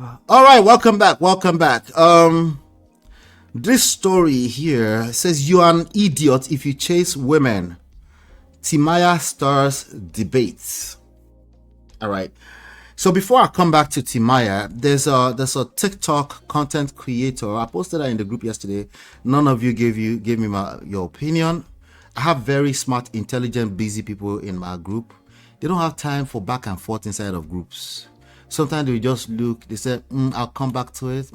All right, welcome back. Welcome back. This story here says you are an idiot if you chase women. Timaya STIRS debates. All right. So before I come back to Timaya, there's a TikTok content creator. I posted that in the group yesterday. None of you gave me your opinion. I have very smart, intelligent, busy people in my group. They don't have time for back and forth inside of groups. Sometimes they just look. They say, "I'll come back to it."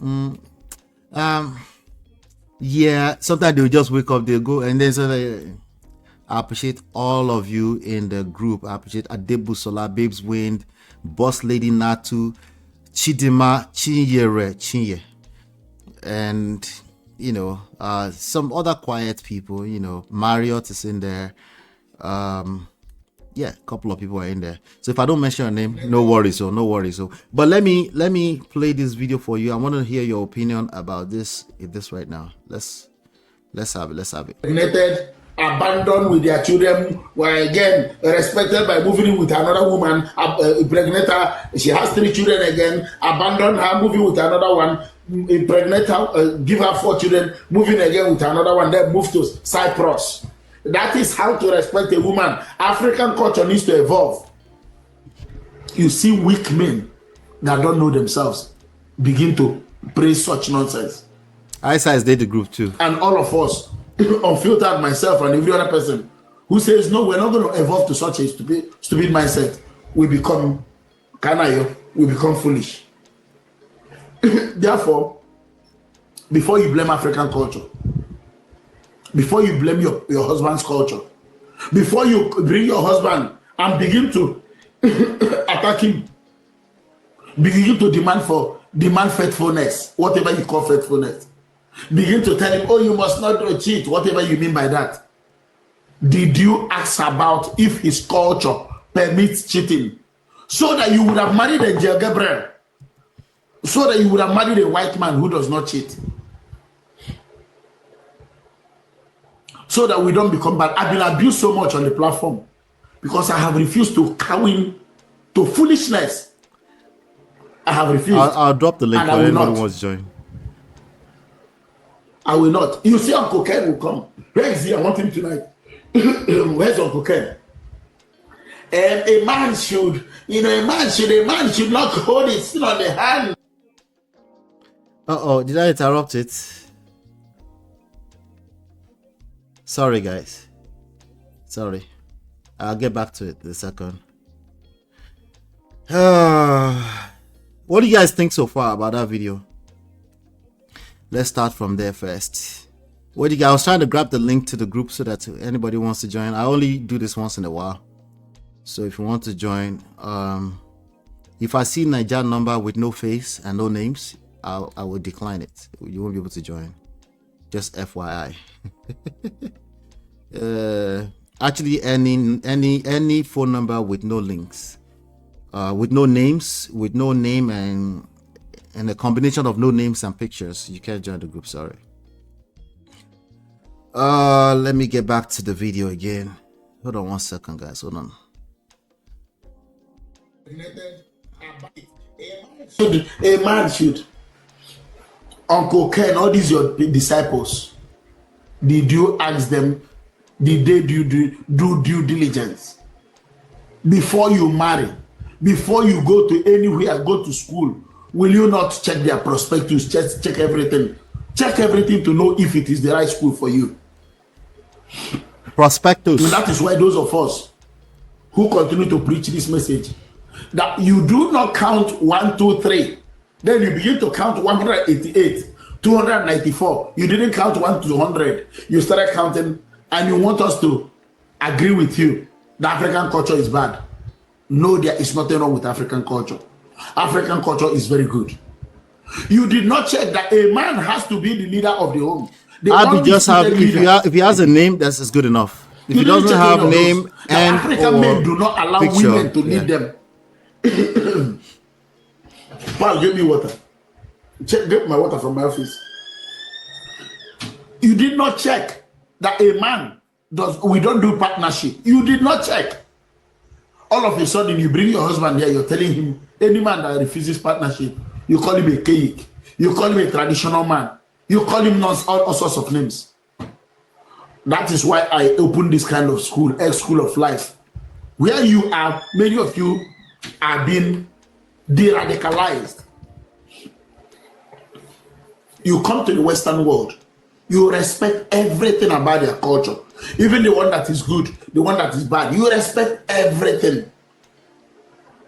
Yeah. Sometimes they'll just wake up. They'll go and then say, I appreciate all of you in the group. I appreciate Adebu Sola, Babes Wind, Boss Lady Natu, Chidima, Chinye, and some other quiet people. Marriott is in there. Yeah, a couple of people are in there. So if I don't mention your name, no worries. But let me play this video for you. I want to hear your opinion about this right now. Let's have it. Impregnated, abandoned with their children, were again respected by moving in with another woman, impregnate her. She has 3 children again, abandoned her, moving with another one, impregnate her, give her 4 children, moving again with another one, then move to Cyprus. That is how to respect a woman. African culture needs to evolve. You see weak men that don't know themselves begin to praise such nonsense. Size did the group too. And all of us, unfiltered, myself and every other person who says, no, we're not going to evolve to such a stupid mindset, we become canaille, we become foolish. Therefore, before you blame African culture, before you blame your husband's culture, before you bring your husband and begin to attack him, begin to demand faithfulness, whatever you call faithfulness, begin to tell him, oh, you must not cheat, whatever you mean by that. Did you ask about if his culture permits cheating? So that you would have married a Gabriel, so that you would have married a white man who does not cheat. So that we don't become bad. I've been abused so much on the platform because I have refused to cow in to foolishness. I have refused. I'll drop the link for anyone who wants to join. I will not. You see, Uncle Ken will come. Where is he? I want him tonight. Where's Uncle Ken? And a man should not hold it still on the hand. Did I interrupt it? Sorry, guys. Sorry. I'll get back to it in a second. What do you guys think so far about that video? Let's start from there first. What do you guys? I was trying to grab the link to the group so that anybody wants to join. I only do this once in a while. So if you want to join, if I see Niger number with no face and no names, I will decline it. You won't be able to join. Just FYI. Actually, any phone number with no links, with no names, with no name and a combination of no names and pictures, you can't join the group. Sorry. Let me get back to the video again. Hold on 1 second, guys. Hold on. A man should. Uncle Ken, all these your disciples, did you ask them, did they do due diligence? Before you marry, before you go to anywhere, go to school, will you not check their prospectus, check everything? Check everything to know if it is the right school for you. Prospectus. And that is why those of us who continue to preach this message, that you do not count 1, 2, 3. Then you begin to count 188, 294. You didn't count 1 to 100. You started counting, and you want us to agree with you that African culture is bad. No, there is nothing wrong with African culture. African culture is very good. You did not check that a man has to be the leader of the home. If he has a name, that's good enough. If he doesn't have a name and African men do not allow women to lead them. Paul, give me water. Get my water from my office. You did not check that a man we don't do partnership. You did not check. All of a sudden, you bring your husband here, you're telling him, any man that refuses partnership, You call him a cake. You call him a traditional man. You call him all sorts of names. That is why I opened this kind of school, a school of life, where you are, many of you are being de-radicalized. You come to the Western world, you respect everything about their culture, even the one that is good, the one that is bad. You respect everything.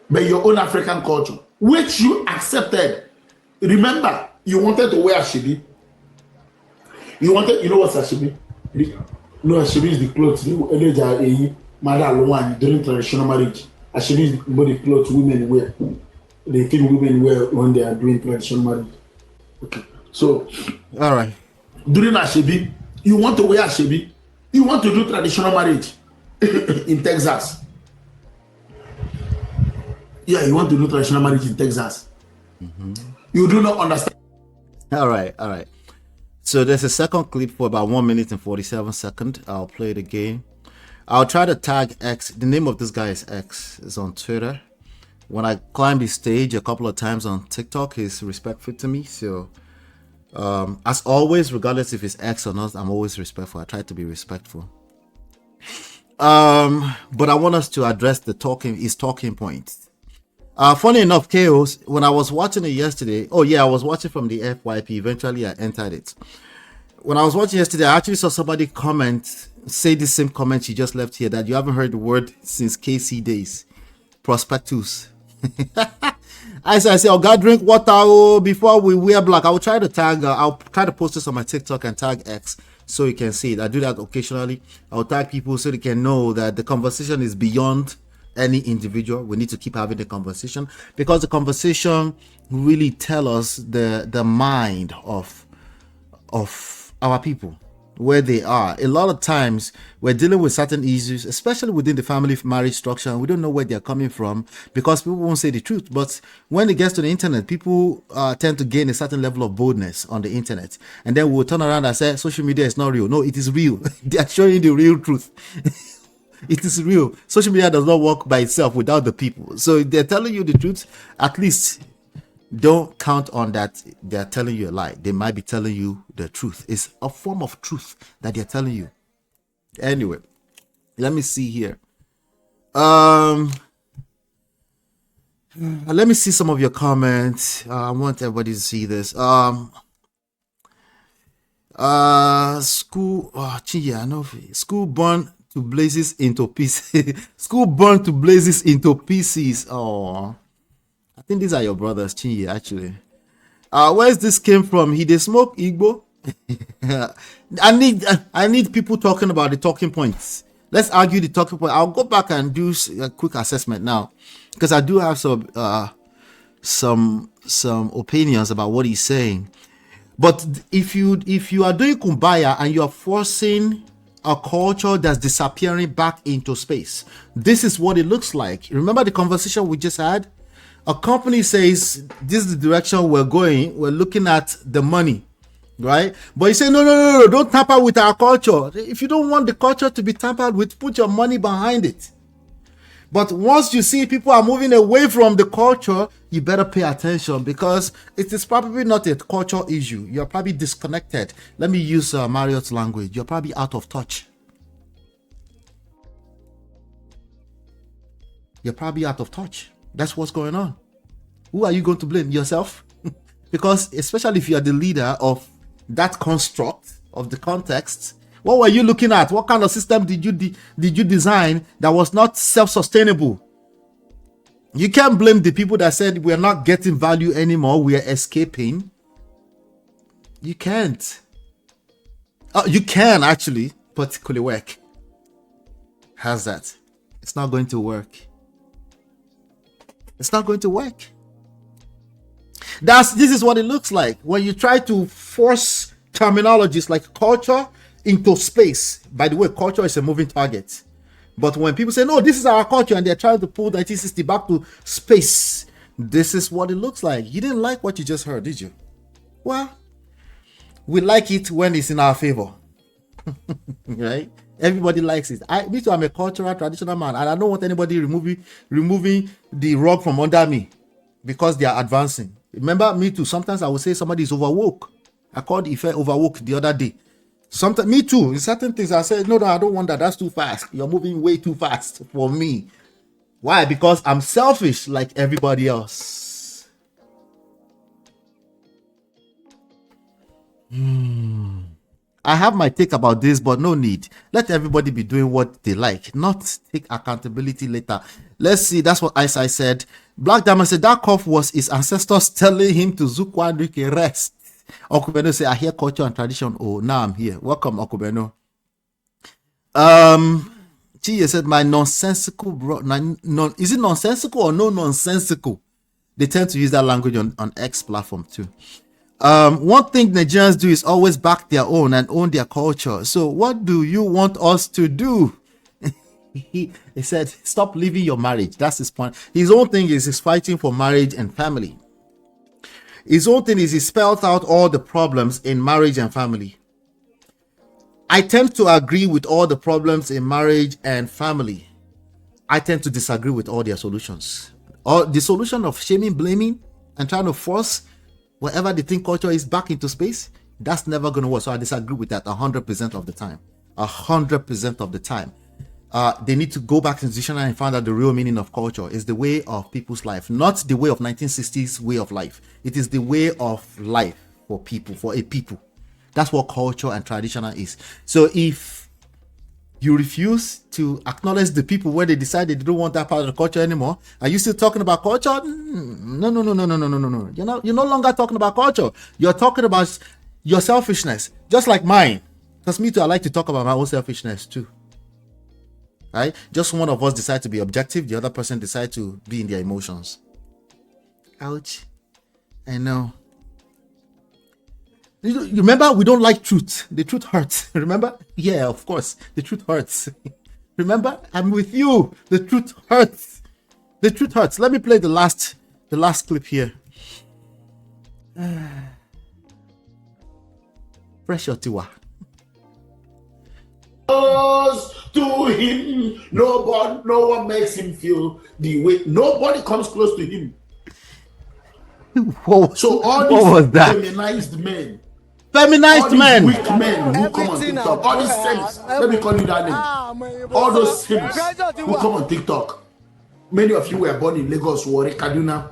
But your own African culture, which you accepted. Remember, you wanted to wear ashebi. You know what's ashebi? No, ashebi is the clothes during traditional marriage. Ashebi is the clothes women wear. The thing women wear when they are doing traditional marriage. Okay. So, all right. During ashebi, you want to wear ashebi. You want to do traditional marriage in Texas. Yeah, you want to do traditional marriage in Texas. You do not understand. All right. So there's a second clip for about 1 minute and 47 seconds. I'll play it again. I'll try to tag X. The name of this guy is X. It's on Twitter. When I climbed his stage a couple of times on TikTok, he's respectful to me. So as always, regardless if it's X or not, I'm always respectful. I try to be respectful. But I want us to address his talking points. Funny enough, Chaos, when I was watching it yesterday, I was watching from the FYP. Eventually, I entered it. When I was watching yesterday, I actually saw somebody say the same comment you just left here, that you haven't heard the word since KC days. Prospectus. I say, oh, God, drink water before we wear black. I'll try to post this on my TikTok and tag X so you can see it. I do that occasionally. I'll tag people so they can know that the conversation is beyond any individual. We need to keep having the conversation, because the conversation really tell us the mind of our people, where they are. A lot of times we're dealing with certain issues, especially within the family marriage structure, and we don't know where they're coming from because people won't say the truth. But when it gets to the internet, people tend to gain a certain level of boldness on the internet, and then we'll turn around and say social media is not real. No, it is real. They are showing the real truth. It is real. Social media does not work by itself without the people. So if they're telling you the truth, at least don't count on that they're telling you a lie. They might be telling you the truth. It's a form of truth that they're telling you. Anyway, let me see here. Let me see some of your comments. I want everybody to see this. School born to blazes into pieces. School burned to blazes into pieces. Oh, I think these are your brothers, Chinye, actually. Where's this came from? He they smoke Igbo. I need people talking about the talking points. Let's argue the talking point. I'll go back and do a quick assessment now, because I do have some opinions about what he's saying. But if you are doing kumbaya and you are forcing a culture that's disappearing back into space, this is what it looks like. Remember the conversation we just had? A company says this is the direction we're going. We're looking at the money, right? But you say no, don't tamper with our culture. If you don't want the culture to be tampered with, put your money behind it. But once you see people are moving away from the culture, you better pay attention, because it is probably not a culture issue. You're probably disconnected. Let me use Marriott's language. You're probably out of touch. You're probably out of touch. That's what's going on. Who are you going to blame? Yourself? Because especially if you are the leader of that construct, of the context, what were you looking at? What kind of system did you design that was not self-sustainable? You can't blame the people that said we're not getting value anymore, we are escaping. You can't. You can actually, particularly work. How's that? It's not going to work. It's not going to work. This is what it looks like when you try to force terminologies like culture into space. By the way, culture is a moving target. But when people say, no, this is our culture, and they're trying to pull 1960 back to space, this is what it looks like. You didn't like what you just heard, did you? Well, we like it when it's in our favor. Right? Everybody likes it. Me too, I'm a cultural, traditional man, and I don't want anybody removing the rug from under me because they are advancing. Remember me too. Sometimes I would say somebody's overwoke. I called Ife overwoke the other day. Sometimes me too. In certain things I said, no, I don't want that. That's too fast. You're moving way too fast for me. Why? Because I'm selfish like everybody else. I have my take about this, but no need. Let everybody be doing what they like, not take accountability later. Let's see. That's what I said. Black Diamond said that cough was his ancestors telling him to Zukwadrike rest. Okubeno say, I hear culture and tradition. Oh, now I'm here. Welcome, Okubeno. Chia said, my nonsensical bro. Is it nonsensical or no nonsensical? They tend to use that language on X platform too. One thing Nigerians do is always back their own and own their culture. So what do you want us to do? He said, stop leaving your marriage. That's his point. His own thing is he's fighting for marriage and family. His own thing is he spelled out all the problems in marriage and family. I tend to agree with all the problems in marriage and family. I tend to disagree with all their solutions. Or the solution of shaming, blaming, and trying to force whatever they think culture is back into space, that's never going to work. So I disagree with that 100% of the time. 100% of the time. They need to go back to the dictionary and find out the real meaning of culture is the way of people's life, not the way of 1960s way of life. It is the way of life for people, for a people. That's what culture and traditional is. So if you refuse to acknowledge the people where they decide they don't want that part of the culture anymore, are you still talking about culture? No. You're no longer talking about culture. You're talking about your selfishness, just like mine. Because me too, I like to talk about my own selfishness too. Right? Just one of us decide to be objective, the other person decide to be in their emotions. Ouch. I know. You remember, we don't like truth. The truth hurts. Remember? Yeah, of course. The truth hurts. Remember? I'm with you. The truth hurts. The truth hurts. Let me play the last clip here. Pressure Tiwa. To him, no one makes him feel the way. Nobody comes close to him. So all these feminized men, weak men who come on TikTok, all these sims, let me call you that name. All those sims who come on TikTok. Many of you were born in Lagos, Warri, Kaduna,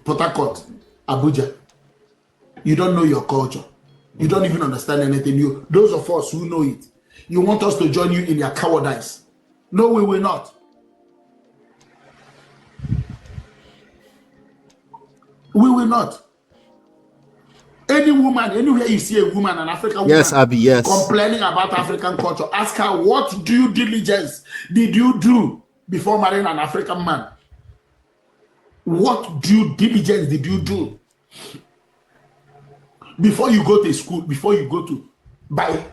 Port Harcourt, Abuja. You don't know your culture. You don't even understand anything. Those of us who know it, you want us to join you in your cowardice. No, we will not. We will not. Any woman, anywhere you see a woman, an African woman, yes, Abby, yes, complaining about African culture, ask her, what due diligence did you do before marrying an African man? What due diligence did you do before you go to school, before you go to buy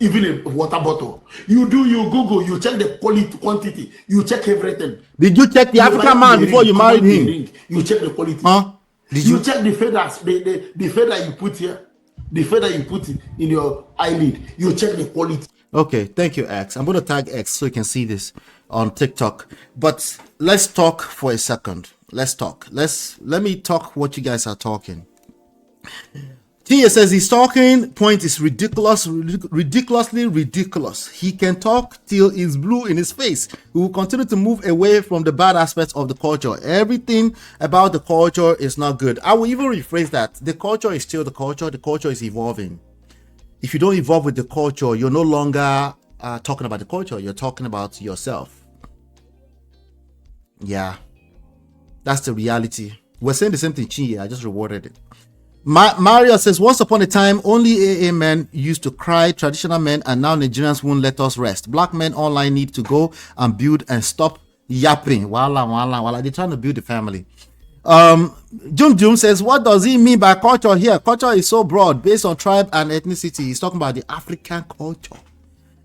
even a water bottle? You Google, you check the quantity, you check everything. Did you check the African man before you married him? You check the quality. Huh? Did you check the feathers, the feather you put here, the feather you put in your eyelid? You check the quality. Okay, thank you, X. I'm going to tag X so you can see this on TikTok. But let's talk for a second. Let's talk. Let me talk what you guys are talking. Tia says his talking point is ridiculously ridiculous. He can talk till it's blue in his face. We will continue to move away from the bad aspects of the culture. Everything about the culture is not good. I will even rephrase that. The culture is still the culture. The culture is evolving. If you don't evolve with the culture, you're no longer talking about the culture. You're talking about yourself. Yeah. That's the reality. We're saying the same thing, Chi. I just rewarded it. Mario says, once upon a time, only AA men used to cry, traditional men, and now Nigerians won't let us rest. Black men online need to go and build and stop yapping. Wala. They're trying to build a family. Jum says, what does he mean by culture here? Culture is so broad, based on tribe and ethnicity. He's talking about the African culture.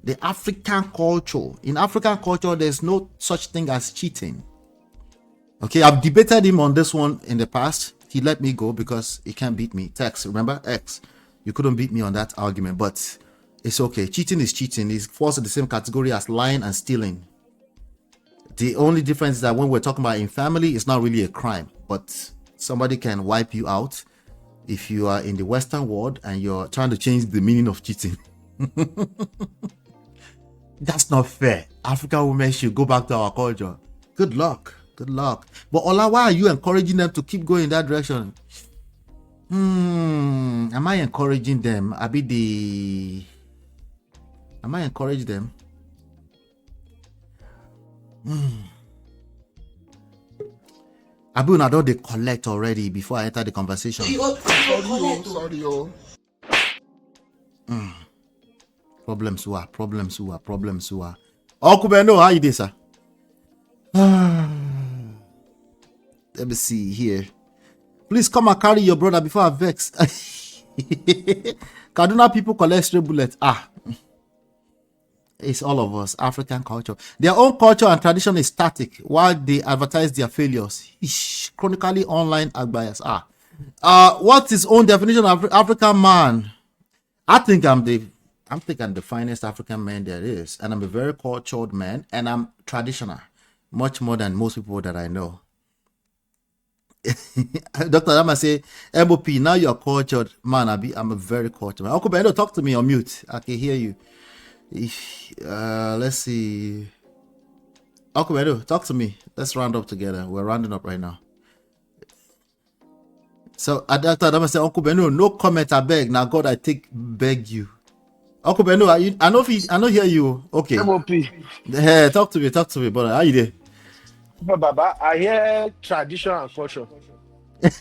The African culture. In African culture, there's no such thing as cheating. Okay, I've debated him on this one in the past. He let me go because he can't beat me. Tex, remember? X. You couldn't beat me on that argument, but it's okay. Cheating is cheating. It falls in the same category as lying and stealing. The only difference is that when we're talking about in family, it's not really a crime, but somebody can wipe you out if you are in the Western world and you're trying to change the meaning of cheating. That's not fair. African women should go back to our culture. Good luck. Good luck. But Ola, why are you encouraging them to keep going in that direction? Am I encouraging them? Am I encouraging them? Abu, I don't they collect already before I enter the conversation. Sorry. Problems. Uncle Beno, how you doing, sir? Let me see here. Please come and carry your brother before I vex. Kaduna people collect stray bullets. It's all of us. African culture. Their own culture and tradition is static while they advertise their failures. Chronically online bias. What is own definition of African man? I think I'm the finest African man there is, and I'm a very cultured man, and I'm traditional, much more than most people that I know. Dr. Adama say, MOP, now you're cultured man. I'm a very cultured man. Uncle Beno, talk to me on mute. I can hear you. Let's see. Uncle Beno, talk to me. Let's round up together. We're rounding up right now. So Dr. Adama say, Uncle Beno, no comment, I beg. Now God, I beg you. Uncle Beno, I know hear you. Okay. MOP. Hey, talk to me, brother. How you there? Baba, I hear tradition and culture.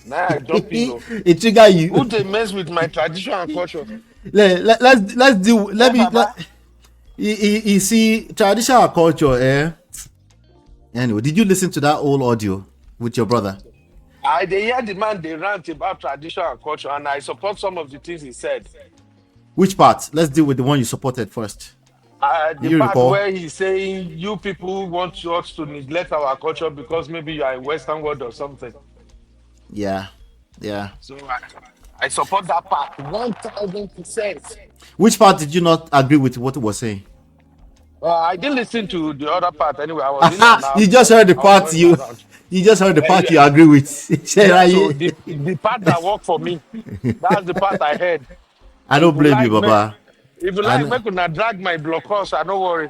Now I jump in. It trigger you. Who they mess with my tradition and culture? Let's do. You see, traditional culture. Anyway, did you listen to that old audio with your brother? They hear the man they rant about tradition and culture, and I support some of the things he said. Which part? Let's deal with the one you supported first. The part where he's saying you people want us to neglect our culture because maybe you are in Western world or something. Yeah. So I support that part 1000%. Which part did you not agree with what he was saying? I didn't listen to the other part anyway. I was in and out. You just heard the part you just heard the part you agree with. Yeah, so the part that worked for me, that's the part I heard. I don't blame you, Baba. If you like, make una drag my block horse, I don't worry.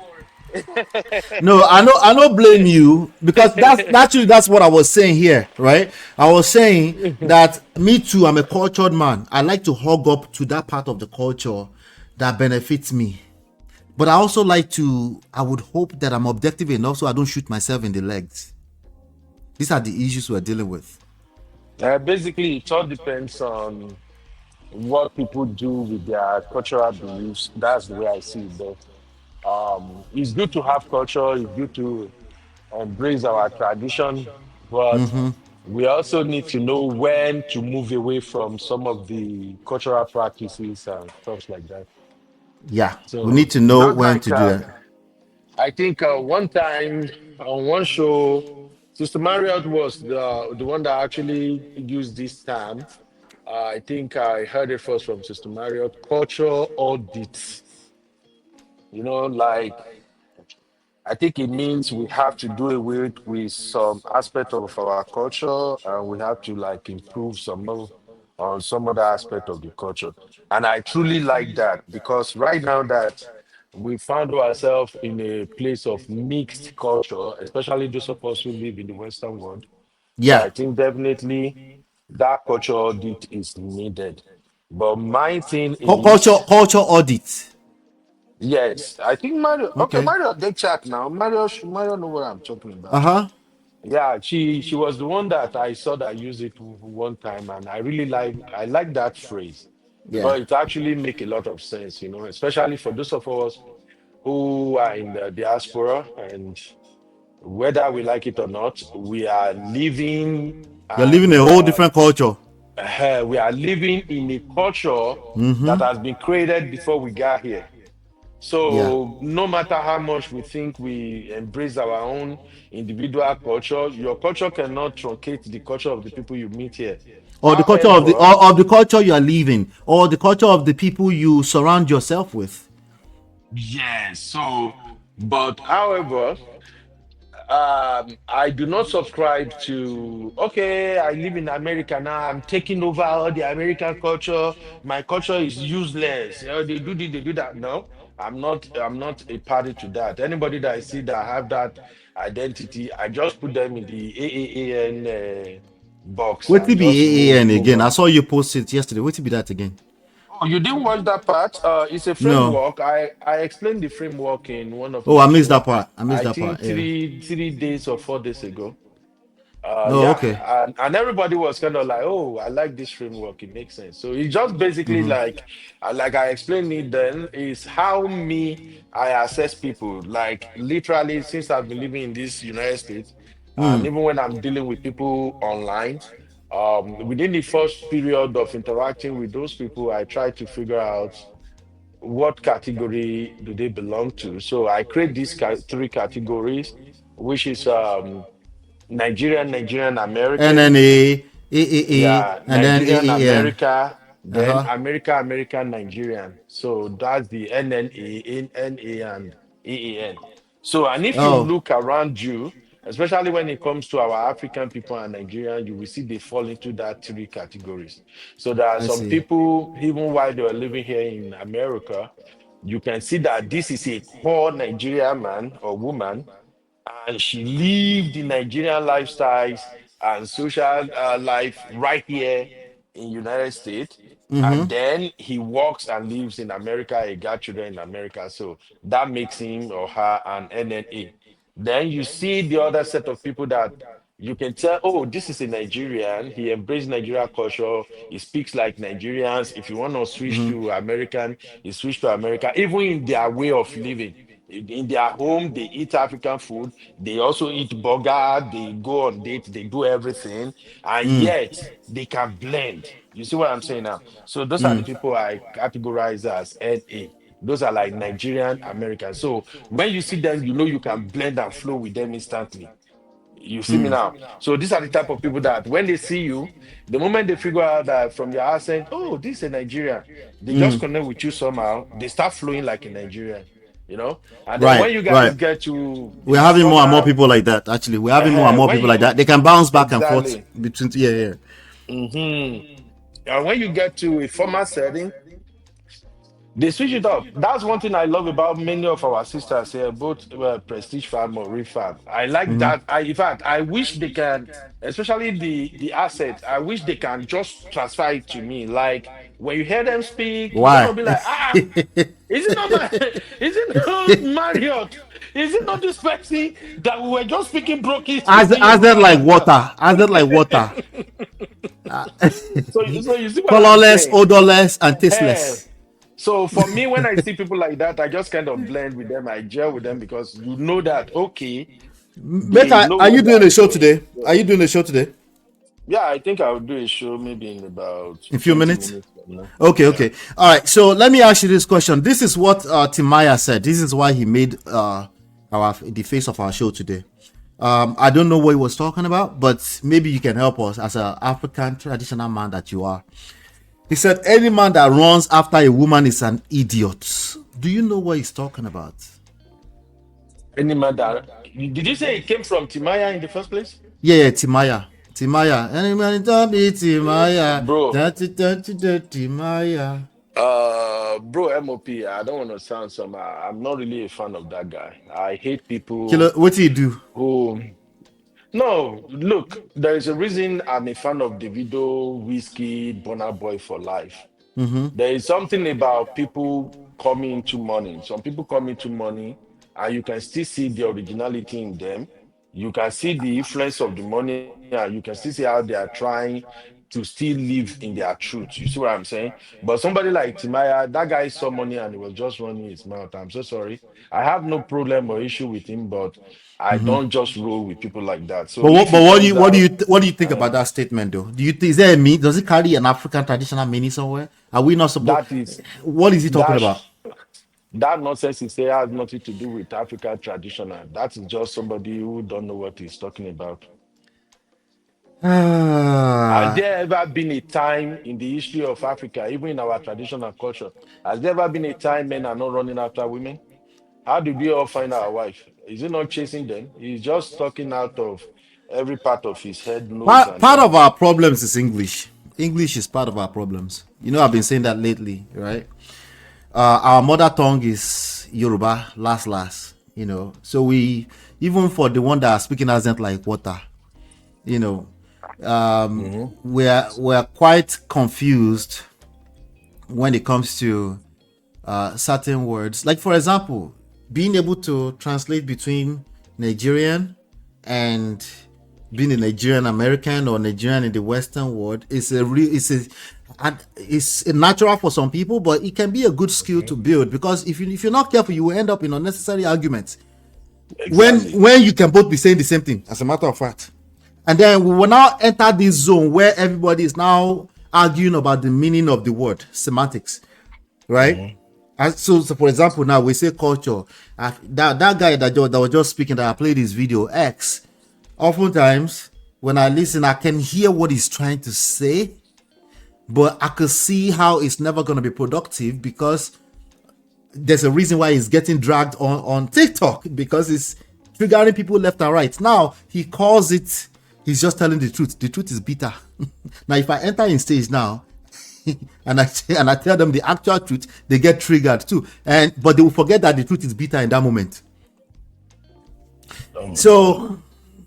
No, I don't blame you, because that's what I was saying here, right? I was saying that me too, I'm a cultured man. I like to hug up to that part of the culture that benefits me. But I also I would hope that I'm objective enough so I don't shoot myself in the legs. These are the issues we're dealing with. Basically, it all depends on what people do with their cultural beliefs. That's the way I see it. But it's good to have culture. It's good to embrace our tradition, but we also need to know when to move away from some of the cultural practices and stuff like that. Yeah, So we need to know not when like to do that. I think one time on one show, Sister Marriott was the one that actually used this term. I think I heard it first from Sister Marriott. Cultural audits. Like I think it means we have to do away with some aspect of our culture, and we have to like improve on some other aspect of the culture. And I truly like that because right now that we found ourselves in a place of mixed culture, especially those of us who live in the Western world. So Yeah. I think definitely that culture audit is needed. But my thing is, Culture audit. yes, I think Mario. Okay, Okay. Mario, they chat now. Mario know what I'm talking about. Uh-huh. Yeah, she was the one that I saw that used it one time, and I like that phrase Yeah. because it actually make a lot of sense, especially for those of us who are in the diaspora, and whether we like it or not, we are living You're living and a whole different culture. we are living in a culture that has been created before we got here. Yeah. So no matter how much we think we embrace our own individual culture, your culture cannot truncate the culture of the people you meet here. Or the culture However, of the culture you are living, or the culture of the people you surround yourself with. yes. So, but however, I do not subscribe to, okay, I live in America now, I'm taking over all the American culture. My culture is useless. They do this, they do that. No, I'm not a party to that. Anybody that I see that have that identity, I just put them in the AAAN box What and it just be move AAN move again? I on. saw you post it yesterday. What it be that again? Oh, you didn't watch that part? It's a No. framework. I explained the framework in one of Oh, I my missed that show. part. I missed I that part. think Yeah. three days or 4 days ago. Oh, okay. Yeah, and everybody was kind of like, "Oh, I like this framework. It makes sense." So it's just basically like I explained it then, is how me I assess people. Like literally, since I've been living in this United States, and even when I'm dealing with people online, within the first period of interacting with those people, I try to figure out what category do they belong to. So I create these three categories, which is Nigerian American, NNA, AAA, yeah, and then Nigerian AAN. America, Uh then huh. American Nigerian. So that's the NNA, NA, and EAN. So, and if you Oh, look around you, especially when it comes to our African people and Nigerian, you will see they fall into that three categories. So there are I some see. people, even while they were living here in America, you can see that this is a core Nigerian man or woman, and she lived the Nigerian lifestyles and social life right here in United States. And then he works and lives in America. He got children in America, so that makes him or her an NNA. Then you see the other set of people that you can tell, oh, this is a Nigerian. He embraced Nigeria culture. He speaks like Nigerians. If you want to switch to American, he switch to America. Even in their way of living, in their home, they eat African food. They also eat burger. They go on dates. They do everything, and yet they can blend. You see what I'm saying now? So those are the people I categorize as NA. Those are like Nigerian Americans. So when you see them, you know you can blend and flow with them instantly. You see me now. So these are the type of people that when they see you, the moment they figure out that from your accent, oh, this is a Nigerian, they just connect with you somehow. They start flowing like a Nigerian, you know. And then Right, when you right. guys get to We're the having more and more former, people like that. Actually, we're having more and more when people like you that. They can bounce back and forth exactly, between. Yeah, yeah. hmm and when you get to a former setting, they switch it up. That's one thing I love about many of our sisters here, both Prestige Farm or Refab. I like that. In fact, I wish they can, especially the assets. I wish they can just transfer it to me. Like when you hear them speak, you're Why? gonna be like, is it not my, is it not Marriott? Is it not this Pepsi that we were just speaking broken, speaking As that Yoruba like just now? water. As that like water. So you see what I'm Colorless, saying? odorless, and Hey, tasteless. so for me, when I see people like that, I just kind of blend with them. I gel with them because you know that okay, they Meta, know are you what they doing are a show doing. today? Are So you doing a show today? yeah, I think I'll do a show maybe in about In a few 20 minutes? minutes from now. Okay, Yeah. okay. All right. So let me ask you this question. This is what Timaya said. This is why he made the face of our show today. I don't know what he was talking about, but maybe you can help us as an African traditional man that you are. He said, any man that runs after a woman is an idiot. Do you know what he's talking about? Any man that did you say it came from Timaya in the first place? Yeah, yeah, Timaya. Timaya. Any man that be Timaya. Bro, Timaya. bro, MOP, I don't want to sound some. I'm not really a fan of that guy. I hate Killer, people what do you do? who. No, look, there is a reason I'm a fan of Davido, Whiskey, Burna Boy for life. There is something about people coming into money. Some people come into money, and you can still see the originality in them. You can see the influence of the money, and you can still see how they are trying to still live in their truth. You see what I'm saying? But somebody like Timaya, that guy saw money and he was just running his mouth. I'm so sorry. I have no problem or issue with him, but I don't just roll with people like that. So But if what? he But comes out, what do you think uh, about that statement, though? Do you think is there a mean? Does it carry an African traditional meaning somewhere? Are we not supposed? that is What is he talking that about? that nonsense he say has nothing to do with African traditional. That is just somebody who don't know what he's talking about. Has Ah, there ever been a time in the history of Africa, even in our traditional culture, has there ever been a time men are not running after women? How did we all find our wife? Is he not chasing them? He's just talking out of every part of his head, nose, Part and part of our problems is English. English is part of our problems. You know, I've been saying that lately, right? Our mother tongue is Yoruba, last. You know, so we, even for the one that are speaking accent like water, you know, Mhm. we're quite confused when it comes to certain words. Like for example, being able to translate between Nigerian and being a Nigerian American or Nigerian in the Western world is a real it's a natural for some people, but it can be a good skill to Mhm. build because if you're not careful, you will end up in unnecessary arguments Exactly. when you can both be saying the same thing. As a matter of fact, and then we will now enter this zone where everybody is now arguing about the meaning of the word semantics, right? Mhm. So for example, now we say culture. That guy that was just speaking that I played his video X. Oftentimes, when I listen, I can hear what he's trying to say, but I could see how it's never going to be productive because there's a reason why he's getting dragged on TikTok because it's triggering people left and right. Now he calls it. He's just telling the truth. The truth is bitter. Now, if I enter in stage now and I tell them the actual truth, they get triggered too. But they will forget that the truth is bitter in that moment. Oh my God. So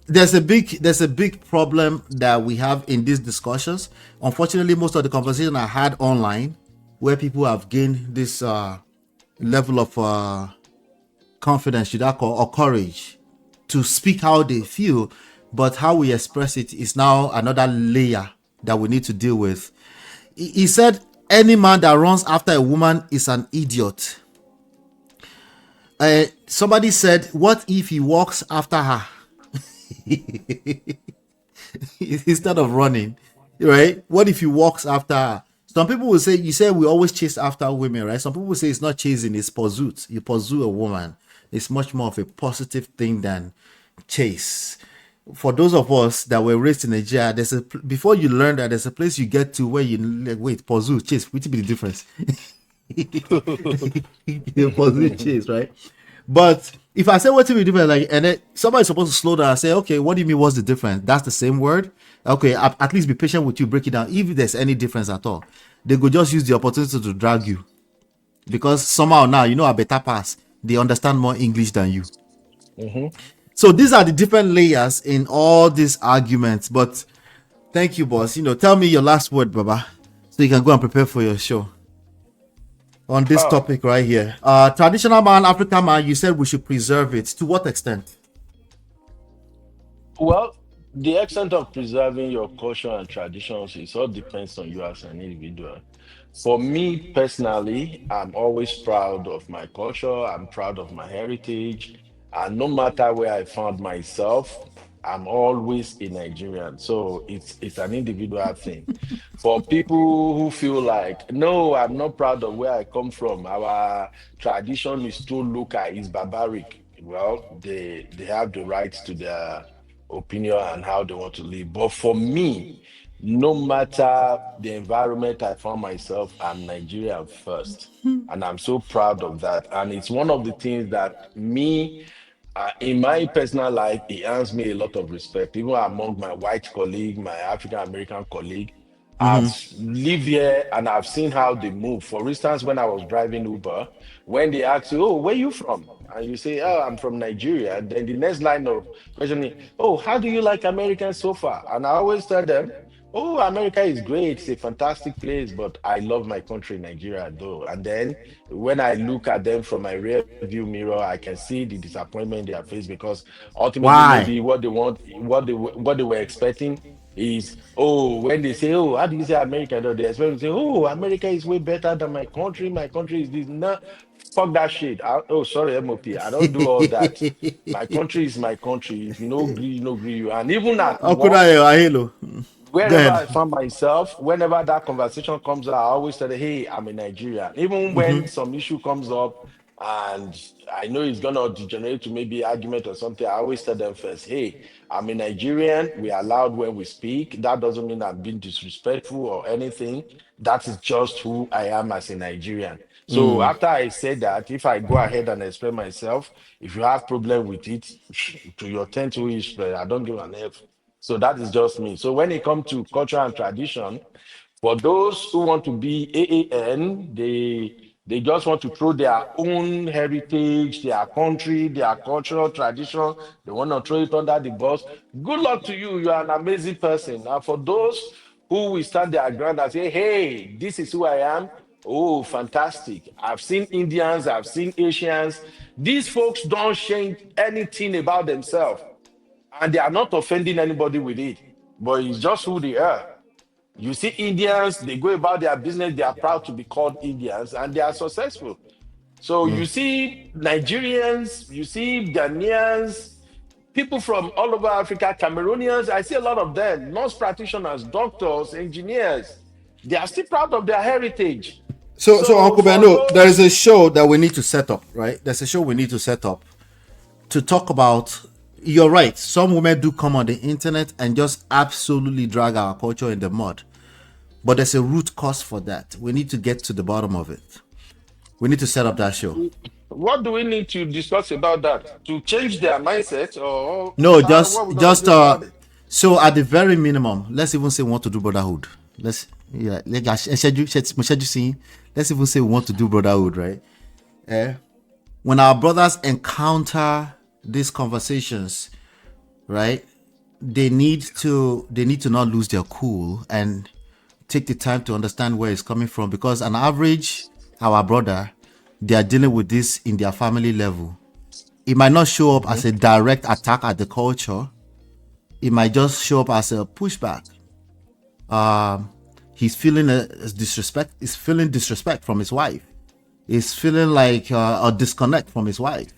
there's a big problem that we have in these discussions. Unfortunately, most of the conversation I had online, where people have gained this level of confidence, should I call, or courage to speak how they feel, but how we express it is now another layer that we need to deal with. He said, any man that runs after a woman is an idiot. Somebody said, what if he walks after her instead of running? Right? What if he walks after her? Some people will say, you say we always chase after women, right? Some people will say it's not chasing, it's pursuit. You pursue a woman. It's much more of a positive thing than chase. For those of us that were raised in Nigeria, before you learn that there's a place you get to where you like, wait, pursue, chase, which be the difference? Pursue, chase, right? But if I say what's the difference, like, and then somebody's supposed to slow down and say, okay, what do you mean? What's the difference? That's the same word. Okay, at least be patient with you, break it down. If there's any difference at all, they could just use the opportunity to drag you because somehow now you know a better pass. They understand more English than you. Mhm. So these are the different layers in all these arguments. But thank you, boss. Tell me your last word, Baba, so you can go and prepare for your show on this Oh, topic right here. Traditional man, African man, you said we should preserve it. To what extent? well, the extent of preserving your culture and traditions, it all depends on you as an individual. For me personally, I'm always proud of my culture. I'm proud of my heritage. And no matter where I found myself, I'm always a Nigerian. So it's an individual thing. For people who feel like, no, I'm not proud of where I come from. Our tradition is too local, it's barbaric. Well, they have the right to their opinion and how they want to live. But for me, no matter the environment I found myself, I'm Nigerian first. And I'm so proud of that. And it's one of the things that in my personal life, it earns me a lot of respect, even among my white colleague, my African American colleague. I've lived here and I've seen how they move. For instance, when I was driving Uber, when they ask you, "Oh, where you from?" and you say, "Oh, I'm from Nigeria," then the next line of questioning, "Oh, how do you like Americans so far?" And I always tell them, "Oh, America is great. It's a fantastic place, but I love my country, Nigeria, though." And then when I look at them from my rear view mirror, I can see the disappointment in their face because ultimately, Why? maybe what they want, what they were expecting is, oh, when they say, "Oh, how do you say America?" though, they expect to say, "Oh, America is way better than my country. My country is this." No, fuck that shit. Oh, sorry, MOP. I don't do all that. My country is my country. If you no agree, you no agree you. And even at work, Okunayo, Ahelo. Go wherever ahead. I find myself, whenever that conversation comes out, I always tell them, "Hey, I'm a Nigerian." Even when some issue comes up, And I know it's gonna degenerate to maybe argument or something. I always tell them first, hey, I'm a Nigerian. We are loud when we speak. That doesn't mean I'm being disrespectful or anything. That is just who I am as a Nigerian. So after I say that, if I go ahead and explain myself, if you have problem with it, to your tent to each, I don't give an F. So that is just me. So when it comes to culture and tradition, for those who want to be AAN, they just want to throw their own heritage, their country, their cultural tradition. They want to throw it under the bus. Good luck to you. You are an amazing person. Now, for those who will stand their ground and say, hey, this is who I am. Oh, fantastic. I've seen Indians, I've seen Asians. These folks don't change anything about themselves, and they are not offending anybody with it, but it's just who they are. You see Indians, they go about their business, they are proud to be called Indians, and they are successful. So you see Nigerians, you see Ghanaians, people from all over Africa, Cameroonians, I see a lot of them, nurse practitioners, doctors, engineers. They are still proud of their heritage. So So Uncle for Beno, there is those, a show that we need to set up, right? There's a show we need to set up to talk about. You're right. Some women do come on the internet and just absolutely drag our culture in the mud. But there's a root cause for that. We need to get to the bottom of it. We need to set up that show. what do we need to discuss about that? To change their mindset, or No, how, what are we going to just do about it? so at the very minimum, let's even say we want to do brotherhood. Let's yeah, let's even say we want to do brotherhood, right? When our brothers encounter these conversations, right? They need to not lose their cool and take the time to understand where it's coming from, because an average our brother, they are dealing with this in their family level. It might not show up as a direct attack at the culture. It might just show up as a pushback. He's feeling a disrespect. He's feeling disrespect from his wife. He's feeling like a disconnect from his wife.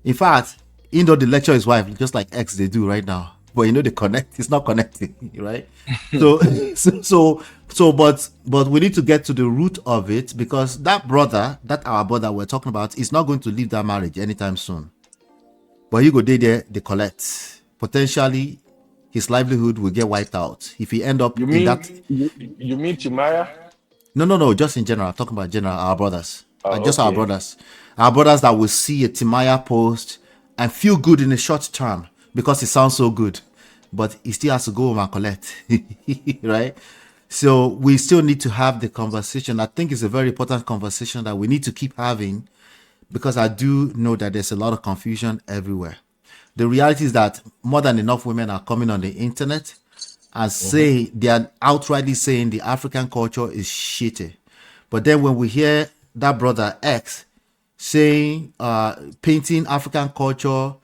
In fact, they lecture his wife just like X they do right now. But they connect. It's not connecting, right? So, but we need to get to the root of it, because that our brother we're talking about, is not going to leave that marriage anytime soon. But you go there, they collect. Potentially, his livelihood will get wiped out if he end up You in mean that. you mean Timaya? No, no, no. Just in general. I'm talking about general. Our brothers. Just our Okay. brothers. Our brothers that will see a Timaya post and feel good in the short term because it sounds so good, but he still has to go home and collect, right? So we still need to have the conversation. I think it's a very important conversation that we need to keep having, because I do know that there's a lot of confusion everywhere. The reality is that more than enough women are coming on the internet and say they are outrightly saying the African culture is shitty. But then when we hear that brother X saying, painting African culture,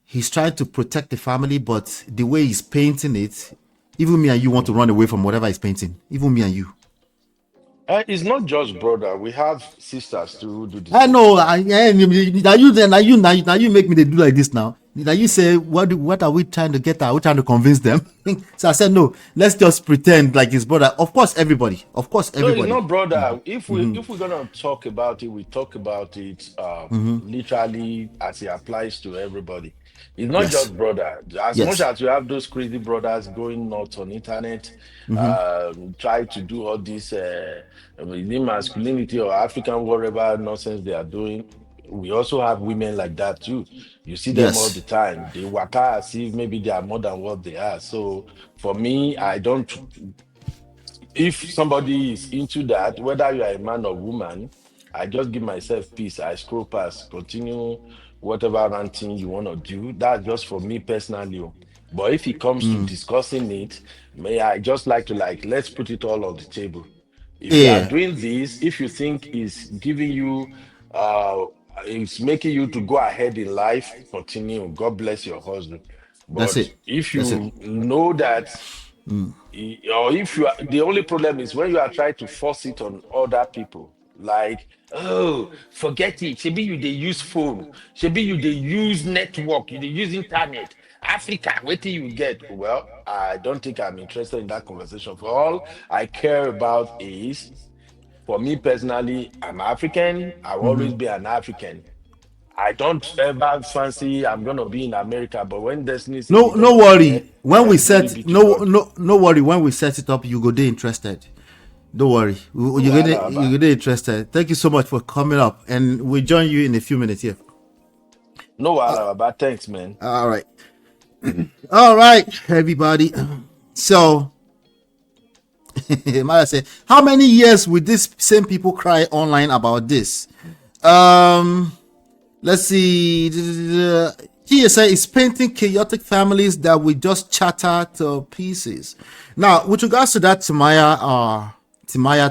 he's trying to protect the family, but the way he's painting it, even me and you want to run away from whatever he's painting. Even me and you. It's not just brother. We have sisters too who do the I same know. thing. Now you then now you make me they do like this now. Now you say what are we trying to get at? Are we trying to convince them? So I said no. Let's just pretend like his brother. Of course, everybody. Of course, No, it's everybody. not brother. If we're gonna talk about it, we talk about it literally as it applies to everybody. It's not Yes. just brother. As much Yes. as you have those crazy brothers going nuts on internet, try to do all this within masculinity or African whatever nonsense they are doing. We also have women like that too. You see them all the Yes. time. They waka as if maybe they are more than what they are. So for me, I don't, if somebody is into that, whether you are a man or woman, I just give myself peace. I scroll past, continue whatever ranting you want to do. That's just for me personally. Oh. But if it comes to discussing it, may I just like to like let's put it all on the table. If you are Yeah. doing this, if you think is giving you it's making you to go ahead in life, continue. God bless your husband. That's But it. if That's it. you know that or if you are, the only problem is when you are trying to force it on other people, like, oh, forget it, maybe you they use phone, maybe you they use network, you they use internet, Africa, wait till you get. Well, I don't think I'm interested in that conversation. For all I care about is For me personally, I'm African. I'll always be an African. I don't ever fancy I'm gonna be in America, but when destiny say No, we're no gonna be there, worry. When we glory set be to no God. no no worry. When we set it up, you go there interested. Don't worry. No You're wahala, gonna interested. Thank you so much for coming up, and we'll join you in a few minutes here. no wahala, but thanks, man. All right, all right, everybody. So, Maya said, how many years will these same people cry online about this? Let's see. GSA is painting chaotic families that we just chatter to pieces. Now, with regards to that Timaya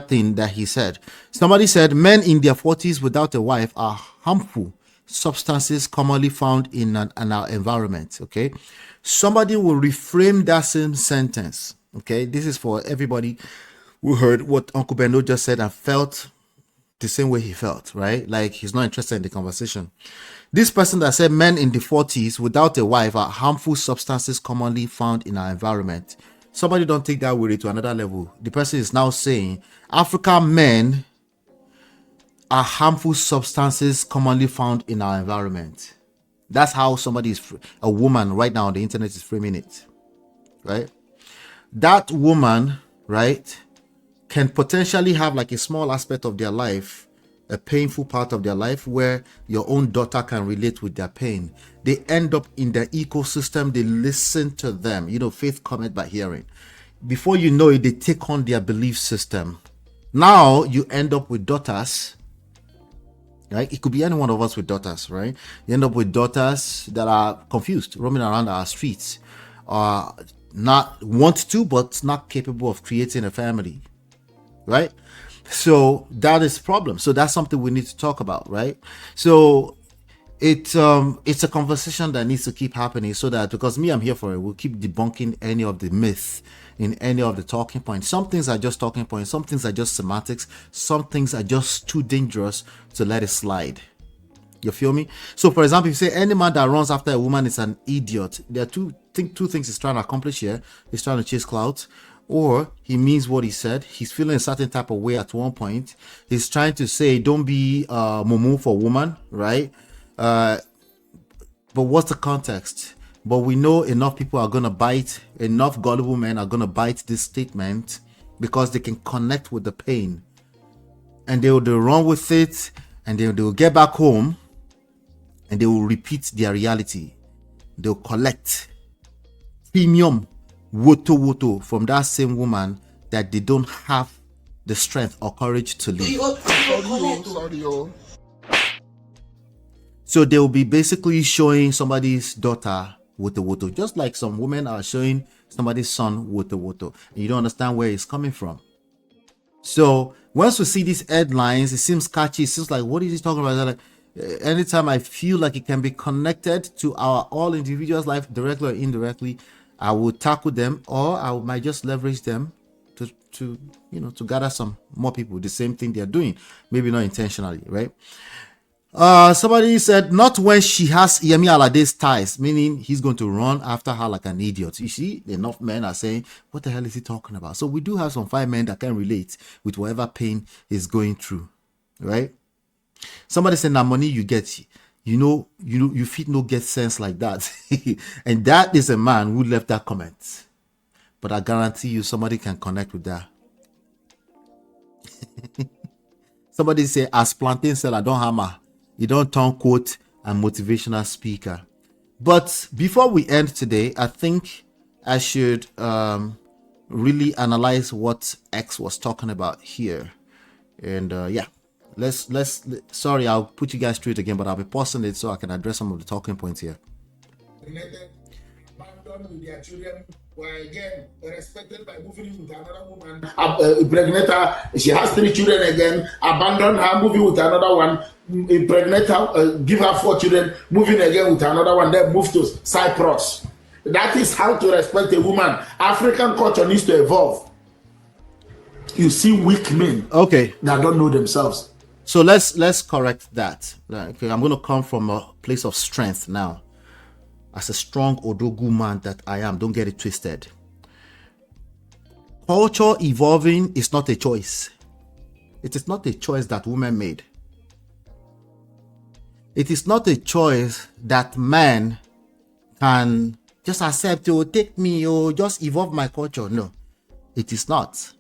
thing that he said, somebody said men in their 40s without a wife are harmful substances commonly found in our environment. Okay, somebody will reframe that same sentence. Okay, this is for everybody who heard what Uncle Beno just said and felt the same way he felt, right? Like he's not interested in the conversation. This person that said men in the 40s without a wife are harmful substances commonly found in our environment. Somebody don't take that with it to another level. The person is now saying African men are harmful substances commonly found in our environment. That's how somebody is, a woman right now on the internet is framing it, right? That woman, right, can potentially have like a small aspect of their life, a painful part of their life where your own daughter can relate with their pain. They end up in their ecosystem. They listen to them. You know, faith cometh by hearing. Before you know it, they take on their belief system. Now you end up with daughters, right? It could be any one of us with daughters, right? You end up with daughters that are confused, roaming around our streets, not want to, but not capable of creating a family, right? So that is a problem. So that's something we need to talk about, right? So it's a conversation that needs to keep happening, so that, because me, I'm here for it, we'll keep debunking any of the myth in any of the talking points. Some things are just talking points, some things are just semantics, some things are just too dangerous to let it slide. You feel me? So for example, if you say any man that runs after a woman is an idiot, there are two things he's trying to accomplish here. He's trying to chase clout, or he means what he said. He's feeling a certain type of way at one point. He's trying to say don't be mumu for woman, right? But what's the context? But we know enough people are gonna bite, enough gullible men are gonna bite this statement because they can connect with the pain, and they'll run with it, and they'll get back home and they will repeat their reality. They'll collect premium woto from that same woman that they don't have the strength or courage to leave. So they will be basically showing somebody's daughter woto, just like some women are showing somebody's son woto, and you don't understand where it's coming from. So once we see these headlines, it seems catchy. It seems like, what is he talking about? Like, anytime I feel like it can be connected to our all individuals' life, directly or indirectly, I will tackle them, or I might just leverage them to gather some more people. The same thing they're doing, maybe not intentionally, right? Somebody said, not when she has Yemi Alade's ties, meaning he's going to run after her like an idiot. You see, enough men are saying, what the hell is he talking about? So we do have some fine men that can relate with whatever pain he's going through, right? Somebody said, now money you get, you fit no get sense like that. And that is a man who left that comment. But I guarantee you somebody can connect with that. Somebody say, as plantain seller, don't hammer. You don't turn quote and motivational speaker. But before we end today, I think I should really analyze what X was talking about here. And yeah, let's sorry, I'll put you guys straight again, but I'll be pausing it so I can address some of the talking points here. With their children were again respected by moving with another woman, impregnate her. She has 3 children again, abandon her, moving with another one, impregnate her, give her 4 children, moving again with another one, then move to Cyprus. That is how to respect a woman. African culture needs to evolve. You see weak men, okay, that don't know themselves. So let's correct that. Okay, I'm going to come from a place of strength now. As a strong Odogu man that I am, don't get it twisted. Culture evolving is not a choice. It is not a choice that women made. It is not a choice that man can just accept, oh, take me, oh, just evolve my culture. No, it is not.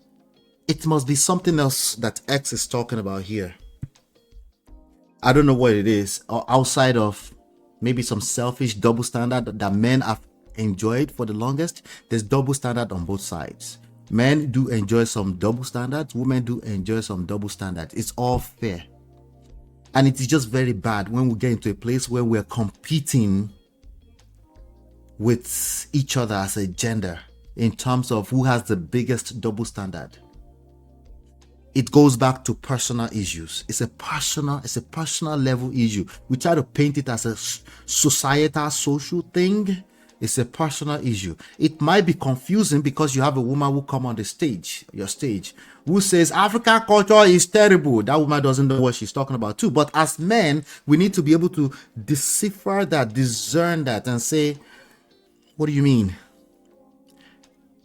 It must be something else that X is talking about here. I don't know what it is, or outside of maybe some selfish double standard that men have enjoyed for the longest. There's double standard on both sides. Men do enjoy some double standards, women do enjoy some double standards. It's all fair. And it is just very bad when we get into a place where we're competing with each other as a gender in terms of who has the biggest double standard. It goes back to personal issues. It's a personal level issue. We try to paint it as a societal, social thing. It's a personal issue. It might be confusing because you have a woman who come on the stage, your stage, who says African culture is terrible. That woman doesn't know what she's talking about too. But as men, we need to be able to decipher that, discern that, and say, what do you mean?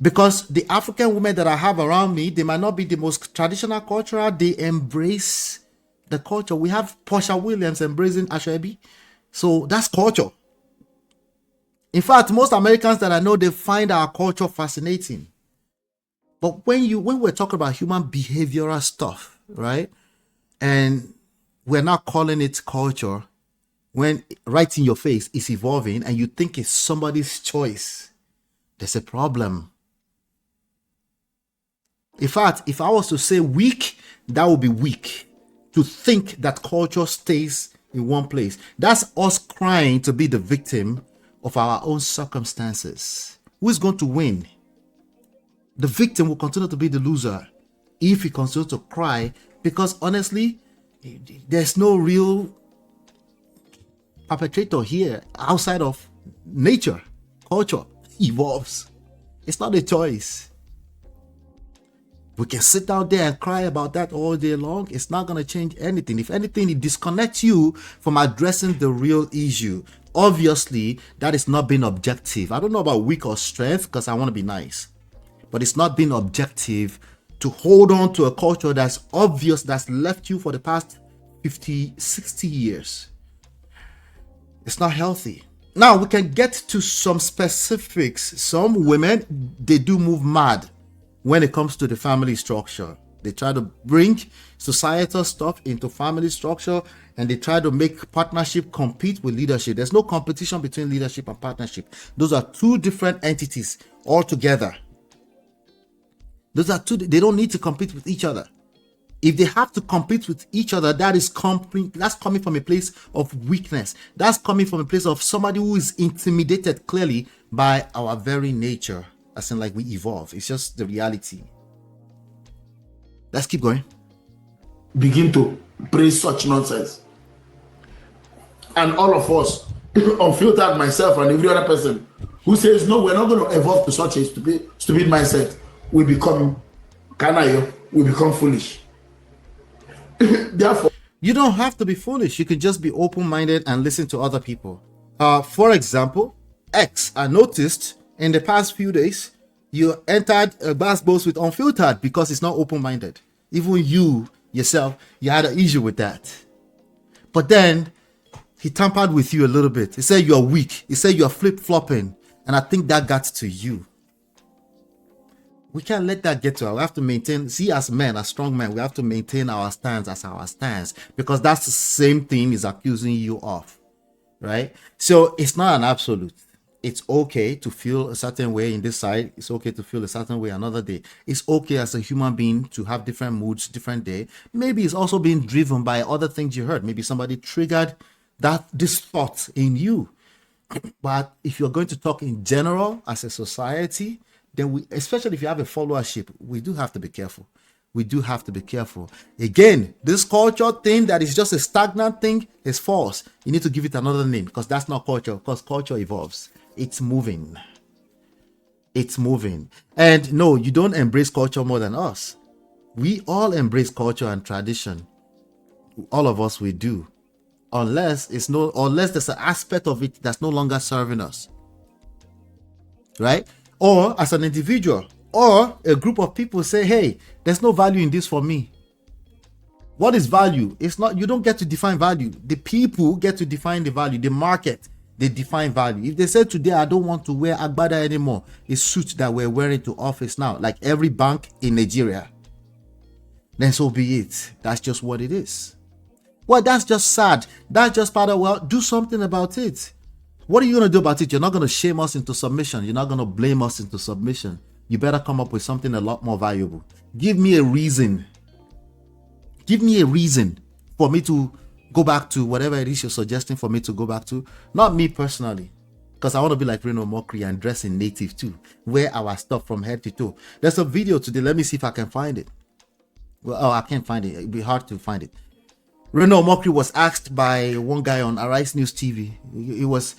Because the African women that I have around me, they might not be the most traditional cultural. They embrace the culture. We have Portia Williams embracing Ashwebi. So that's culture. In fact, most Americans that I know, they find our culture fascinating. But when we're talking about human behavioral stuff, right? And we're not calling it culture, when right in your face it's evolving and you think it's somebody's choice, there's a problem. In fact, if I was to say weak, that would be weak. To think that culture stays in one place. That's us crying to be the victim of our own circumstances. Who's going to win? The victim will continue to be the loser if he continues to cry, because honestly, there's no real perpetrator here outside of nature. Culture evolves. It's not a choice. We can sit out there and cry about that all day long. It's not going to change anything. If anything, it disconnects you from addressing the real issue. Obviously, that is not being objective. I don't know about weak or strength because I want to be nice. But it's not being objective to hold on to a culture that's obvious, that's left you for the past 50, 60 years. It's not healthy. Now, we can get to some specifics. Some women, they do move mad when it comes to the family structure. They try to bring societal stuff into family structure, and they try to make partnership compete with leadership. There's no competition between leadership and partnership. Those are two different entities altogether. They don't need to compete with each other. If they have to compete with each other, that's coming from a place of weakness. That's coming from a place of somebody who is intimidated clearly by our very nature. As in, like, we evolve. It's just the reality. Let's keep going. Begin to praise such nonsense. And all of us, unfiltered, myself and every other person who says, no, we're not going to evolve to such a stupid mindset, we become canaille, we become foolish. Therefore, you don't have to be foolish. You can just be open-minded and listen to other people. For example, X, I noticed in the past few days, you entered a bass boat with unfiltered because it's not open-minded. Even you, yourself, you had an issue with that. But then, he tampered with you a little bit. He said you're weak. He said you're flip-flopping. And I think that got to you. We can't let that get to us. We have to maintain, as men, as strong men, we have to maintain our stance as our stance. Because that's the same thing he's accusing you of. Right? So, it's not an absolute. It's okay to feel a certain way in this side. It's okay to feel a certain way another day. It's okay as a human being to have different moods, different day. Maybe it's also being driven by other things you heard. Maybe somebody triggered this thought in you. But if you're going to talk in general as a society, then especially if you have a followership, we do have to be careful. We do have to be careful. Again, this culture thing that is just a stagnant thing is false. You need to give it another name, because that's not culture, because culture evolves. It's moving. It's moving. And no, you don't embrace culture more than us. We all embrace culture and tradition. All of us, we do. Unless there's an aspect of it that's no longer serving us. Right? Or as an individual, or a group of people say, hey, there's no value in this for me. What is value? It's not, you don't get to define value. The people get to define the value. The market, they define value. If they say today, I don't want to wear agbada anymore, it's suit that we're wearing to office now, like every bank in Nigeria, then so be it. That's just what it is. Well, that's just sad. That's just part of, well, do something about it. What are you going to do about it? You're not going to shame us into submission. You're not going to blame us into submission. You better come up with something a lot more valuable. Give me a reason. Give me a reason for me to go back to whatever it is you're suggesting for me to go back to. Not me personally, because I want to be like Reno Mokri and dress in native too. Wear our stuff from head to toe. There's a video today. Let me see if I can find it. Well, I can't find it. It'd be hard to find it. Reno Mokri was asked by one guy on Arise News TV. He was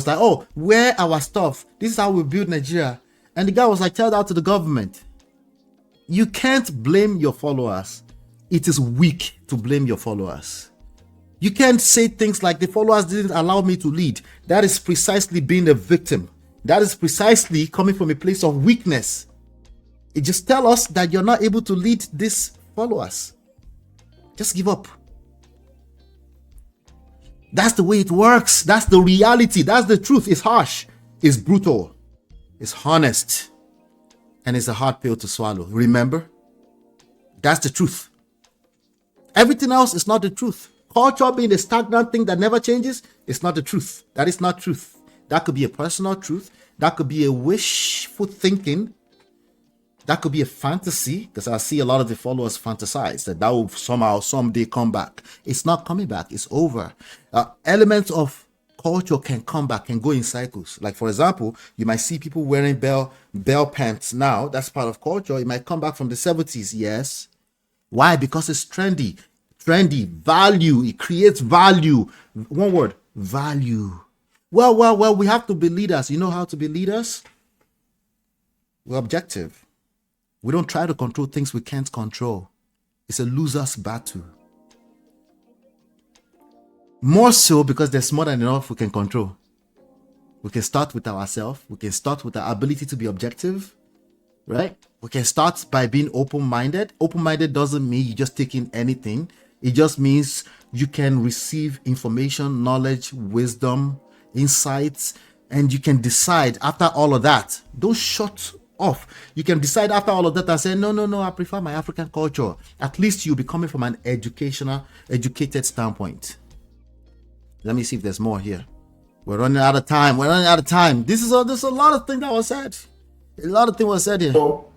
like, oh, wear our stuff. This is how we build Nigeria. And the guy was like, tell that to the government. You can't blame your followers. It is weak to blame your followers. You can't say things like the followers didn't allow me to lead. That is precisely being a victim. That is precisely coming from a place of weakness. It just tells us that you're not able to lead these followers. Just give up. That's the way it works. That's the reality. That's the truth. It's harsh. It's brutal. It's honest. And it's a hard pill to swallow. Remember? That's the truth. Everything else is not the truth. Culture being a stagnant thing that never changes, it's not the truth. That is not truth. That could be a personal truth. That could be a wishful thinking. That could be a fantasy, because I see a lot of the followers fantasize that will somehow someday come back. It's not coming back. It's over. Elements of culture can come back and go in cycles. Like, for example, you might see people wearing bell pants now. That's part of culture. It might come back from the 70s. Yes. Why? Because it's trendy. Value. It creates value. One word, value. Well, we have to be leaders. You know how to be leaders? We're objective. We don't try to control things we can't control. It's a loser's battle. More so because there's more than enough we can control. We can start with ourselves. We can start with our ability to be objective, right? We can start by being open-minded. Open-minded doesn't mean you just take in anything. It just means you can receive information, knowledge, wisdom, insights, and you can decide after all of that. Don't shut off. You can decide after all of that and say, no, I prefer my African culture. At least you'll be coming from an educated standpoint. Let me see if there's more here. We're running out of time. There's a lot of things that was said. A lot of things was said here. So,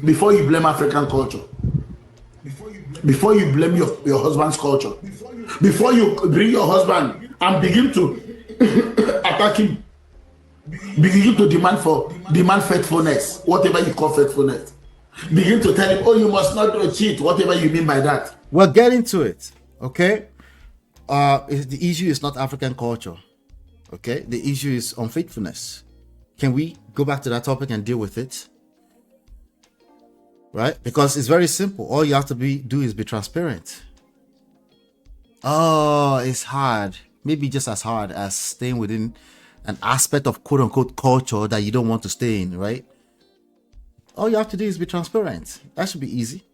before you blame African culture, before you blame your husband's culture, before you bring your husband and begin to attack him, begin to demand faithfulness, whatever you call faithfulness, begin to tell him, oh, you must not cheat, whatever you mean by that. We're getting to it, okay? The issue is not African culture, okay? The issue is unfaithfulness. Can we go back to that topic and deal with it? Right? Because it's very simple. All you have to do is be transparent. Oh, it's hard. Maybe just as hard as staying within an aspect of quote unquote culture that you don't want to stay in, right? All you have to do is be transparent. That should be easy.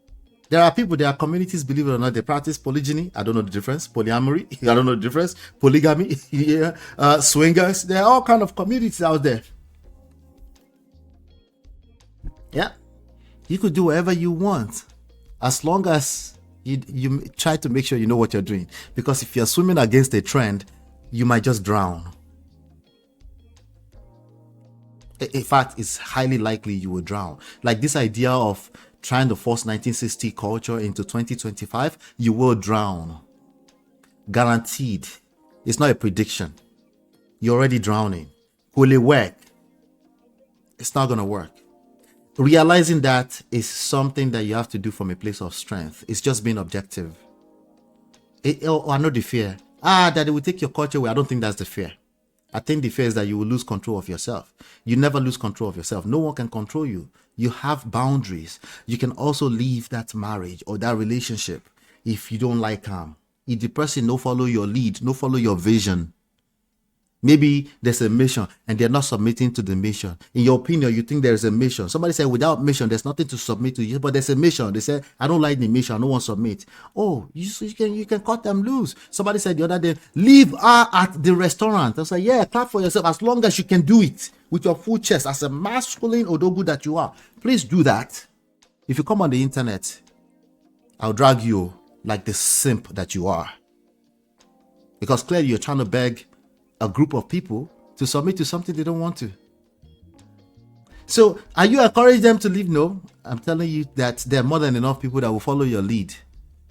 There are communities, believe it or not, they practice polygyny. I don't know the difference. Polyamory. I don't know the difference. Polygamy. Yeah. Swingers. There are all kinds of communities out there. Yeah. You could do whatever you want as long as you try to make sure you know what you're doing. Because if you're swimming against a trend, you might just drown. In fact, it's highly likely you will drown. Like this idea of trying to force 1960 culture into 2025, you will drown. Guaranteed. It's not a prediction. You're already drowning. Will it work? It's not going to work. Realizing that is something that you have to do from a place of strength. It's just being objective. I know the fear. That it will take your culture away. I don't think that's the fear. I think the fear is that you will lose control of yourself. You never lose control of yourself. No one can control you. You have boundaries. You can also leave that marriage or that relationship if you don't like them. If the person no follow your lead, no follow your vision, Maybe there's a mission and they're not submitting to the mission. In your opinion, you think there's a mission. Somebody said without mission, there's nothing to submit to. But there's a mission. They said, I don't like the mission. I don't want to submit. Oh, you can cut them loose. Somebody said the other day, leave her at the restaurant. I said, yeah, clap for yourself as long as you can do it with your full chest as a masculine odogu that you are. Please do that. If you come on the internet, I'll drag you like the simp that you are. Because clearly you're trying to beg a group of people to submit to something they don't want to. So are you encouraging them to leave? No, I'm telling you that there are more than enough people that will follow your lead.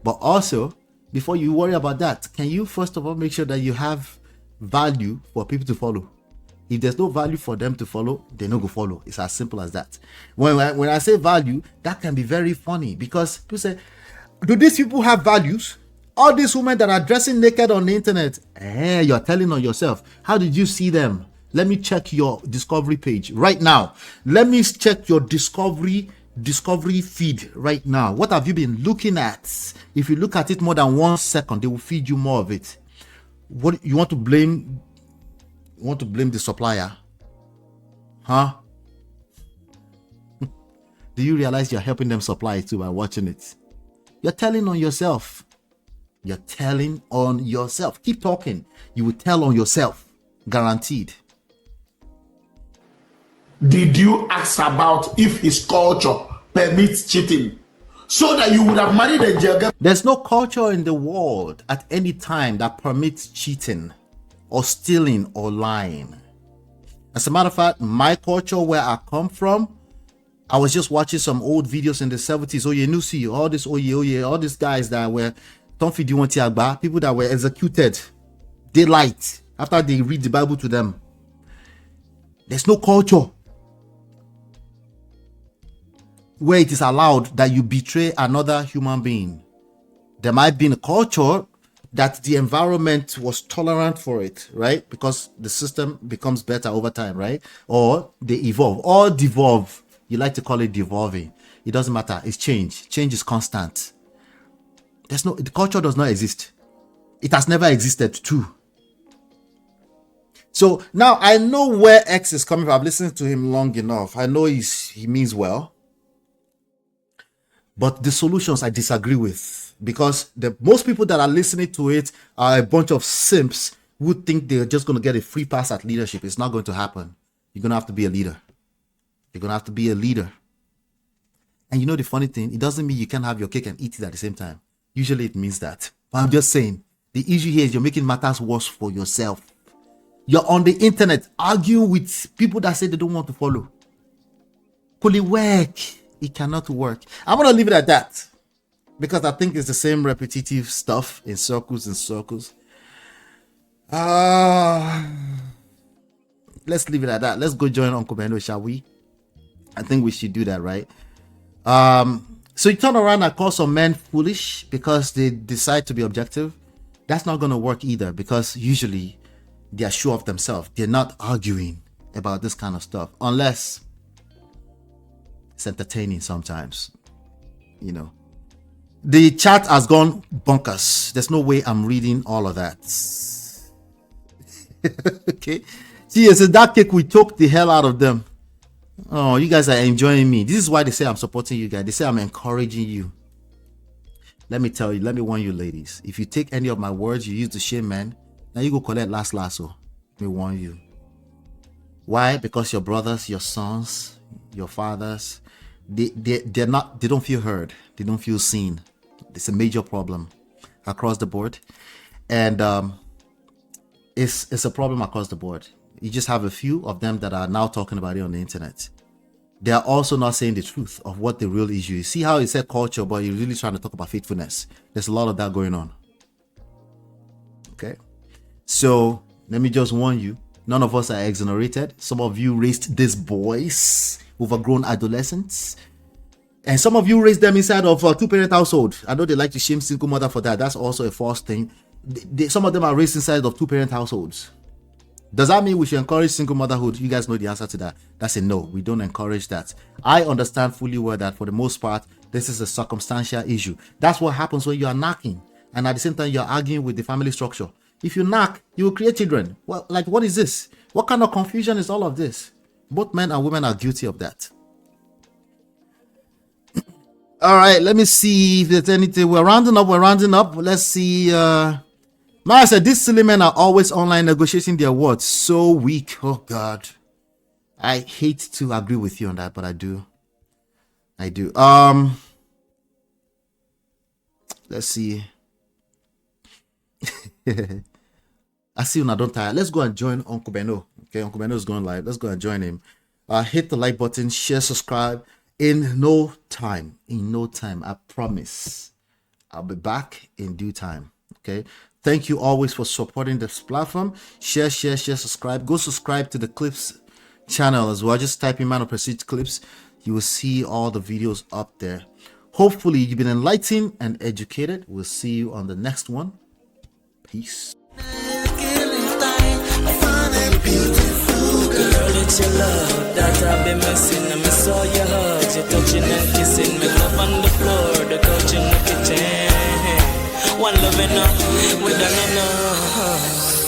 But also, before you worry about that, can you first of all make sure that you have value for people to follow? If there's no value for them to follow, they're not going to follow. It's as simple as that. When I say value, that can be very funny because people say, do these people have values? All these women that are dressing naked on the internet, you're telling on yourself. How did you see them? Let me check your discovery page right now. Let me check your discovery feed right now. What have you been looking at? If you look at it more than 1 second, they will feed you more of it. What you want to blame? You want to blame the supplier? Huh? Do you realize you're helping them supply it too by watching it? You're telling on yourself. You're telling on yourself. Keep talking. You will tell on yourself. Guaranteed. Did you ask about if his culture permits cheating? So that you would have married a jail. There's no culture in the world at any time that permits cheating or stealing or lying. As a matter of fact, my culture where I come from, I was just watching some old videos in the 70s. Oye Nusi, all this Oye, all these guys that were people that were executed daylight after they read the Bible to them. There's no culture where it is allowed that you betray another human being. There might be a culture that the environment was tolerant for it, right? Because the system becomes better over time, right? Or they evolve or devolve. You like to call it devolving. It doesn't matter. It's change. Change is constant. The culture does not exist. It has never existed too. So now I know where X is coming from. I've listened to him long enough. I know he means well. But the solutions I disagree with, because most people that are listening to it are a bunch of simps who think they're just going to get a free pass at leadership. It's not going to happen. You're going to have to be a leader. You're going to have to be a leader. And you know the funny thing, it doesn't mean you can have your cake and eat it at the same time. Usually it means that. But I'm just saying, the issue here is you're making matters worse for yourself. You're on the internet arguing with people that say they don't want to follow. Could it work? It cannot work. I'm going to leave it at that because I think it's the same repetitive stuff in circles and circles. Let's leave it at that. Let's go join Uncle Bendo, shall we? I think we should do that, right? So you turn around and call some men foolish because they decide to be objective. That's not going to work either because usually they are sure of themselves. They're not arguing about this kind of stuff unless it's entertaining sometimes. You know, the chat has gone bonkers. There's no way I'm reading all of that. Okay. See, it's a dark cake. We took the hell out of them. Oh, you guys are enjoying me. This is why they say I'm supporting you guys. They say I'm encouraging you. Let me tell you, let me warn you ladies. If you take any of my words you use to shame men, now you go collect last lasso. Let me warn you. Why? Because your brothers, your sons, your fathers, they don't feel heard. They don't feel seen. It's a major problem across the board. And it's a problem across the board. You just have a few of them that are now talking about it on the internet. They are also not saying the truth of what the real issue is. See how he said culture, but you're really trying to talk about faithfulness. There's a lot of that going on. Okay. So let me just warn you, none of us are exonerated. Some of you raised these boys, overgrown adolescents. And some of you raised them inside of a two-parent household. I know they like to shame single mother for that. That's also a false thing. Some of them are raised inside of two-parent households. Does that mean we should encourage single motherhood? You guys know the answer to that. That's a no. We don't encourage that. I understand fully well that for the most part, this is a circumstantial issue. That's what happens when you are knocking. And at the same time, you're arguing with the family structure. If you knock, you will create children. Well, like, what is this? What kind of confusion is all of this? Both men and women are guilty of that. All right, let me see if there's anything. We're rounding up. Let's see. Mara said, these silly men are always online negotiating their words. So weak. Oh, God. I hate to agree with you on that, but I do. Let's see. I see you now, don't tire. Let's go and join Uncle Beno. Okay, Uncle Beno is going live. Let's go and join him. Hit the like button, share, subscribe. In no time, I promise. I'll be back in due time. Okay. Thank you always for supporting this platform. Share, subscribe. Go subscribe to the Clips channel as well. Just type in Man of Prestige Clips. You will see all the videos up there. Hopefully, you've been enlightened and educated. We'll see you on the next one. Peace. It's your love that I've been missing. I miss all your hugs, your touching and kissing. Me love on the floor, the couch in the kitchen. One love enough, we done enough.